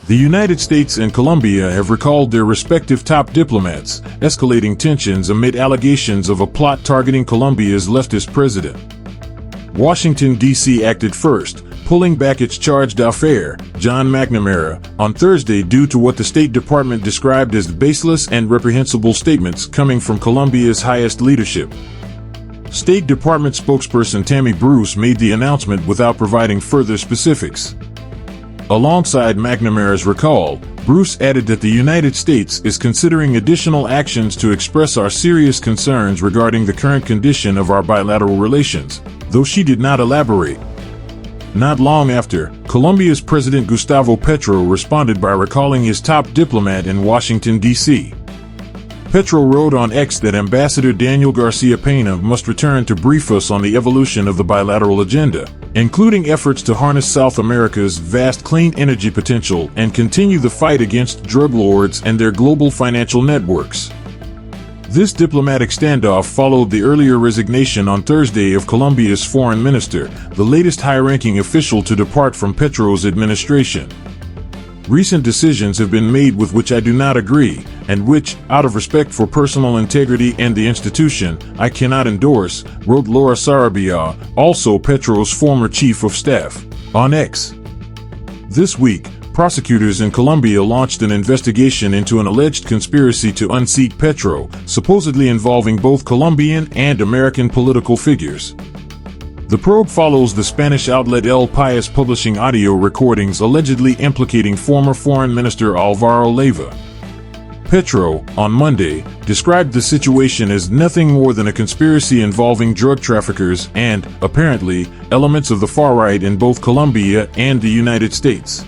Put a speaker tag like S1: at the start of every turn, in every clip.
S1: The United States and Colombia have recalled their respective top diplomats, escalating tensions amid allegations of a plot targeting Colombia's leftist president. Washington, D.C. acted first, pulling back its charge d'affaires, John McNamara, on Thursday due to what the State Department described as baseless and reprehensible statements coming from Colombia's highest leadership. State Department spokesperson Tammy Bruce made the announcement without providing further specifics. Alongside McNamara's recall, Bruce added that the United States is considering additional actions to express our serious concerns regarding the current condition of our bilateral relations, though she did not elaborate. Not long after, Colombia's President Gustavo Petro responded by recalling his top diplomat in Washington, D.C. Petro wrote on X that Ambassador Daniel Garcia Pena must return to brief us on the evolution of the bilateral agenda, including efforts to harness South America's vast clean energy potential and continue the fight against drug lords and their global financial networks. This diplomatic standoff followed the earlier resignation on Thursday of Colombia's foreign minister, the latest high-ranking official to depart from Petro's administration. Recent decisions have been made with which I do not agree, and which, out of respect for personal integrity and the institution, I cannot endorse, wrote Laura Sarabia, also Petro's former chief of staff, on X. This week, prosecutors in Colombia launched an investigation into an alleged conspiracy to unseat Petro, supposedly involving both Colombian and American political figures. The probe follows the Spanish outlet El País publishing audio recordings allegedly implicating former Foreign Minister Álvaro Leiva. Petro, on Monday, described the situation as nothing more than a conspiracy involving drug traffickers and, apparently, elements of the far right in both Colombia and the United States.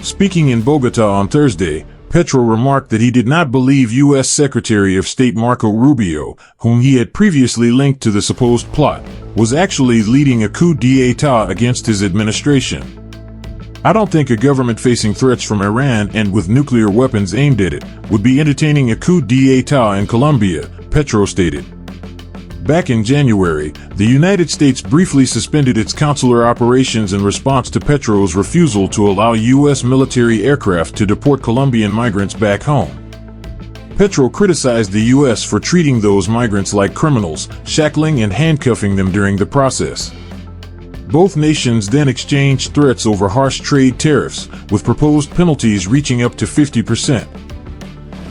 S1: Speaking in Bogota on Thursday, Petro remarked that he did not believe U.S. Secretary of State Marco Rubio, whom he had previously linked to the supposed plot, was actually leading a coup d'état against his administration. I don't think a government facing threats from Iran and with nuclear weapons aimed at it would be entertaining a coup d'état in Colombia, Petro stated. Back in January, the United States briefly suspended its consular operations in response to Petro's refusal to allow U.S. military aircraft to deport Colombian migrants back home. Petro criticized the U.S. for treating those migrants like criminals, shackling and handcuffing them during the process. Both nations then exchanged threats over harsh trade tariffs, with proposed penalties reaching up to 50%.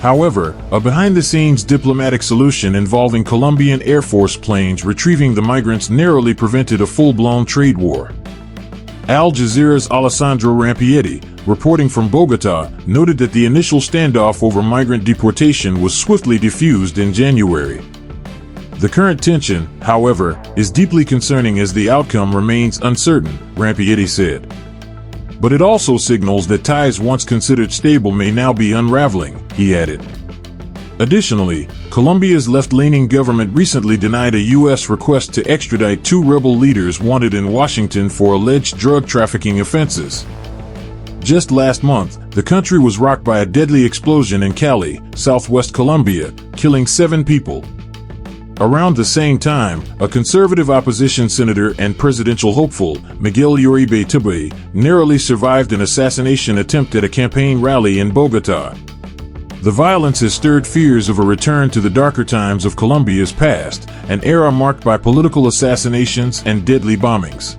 S1: However, a behind-the-scenes diplomatic solution involving Colombian Air Force planes retrieving the migrants narrowly prevented a full-blown trade war. Al Jazeera's Alessandro Rampietti, reporting from Bogota, noted that the initial standoff over migrant deportation was swiftly diffused in January. The current tension, however, is deeply concerning as the outcome remains uncertain, Rampietti said. But it also signals that ties once considered stable may now be unraveling, he added. Additionally, Colombia's left-leaning government recently denied a U.S. request to extradite two rebel leaders wanted in Washington for alleged drug trafficking offenses. Just last month, the country was rocked by a deadly explosion in Cali, southwest Colombia, killing 7 people. Around the same time, a conservative opposition senator and presidential hopeful, Miguel Uribe Turbay, narrowly survived an assassination attempt at a campaign rally in Bogota. The violence has stirred fears of a return to the darker times of Colombia's past, an era marked by political assassinations and deadly bombings.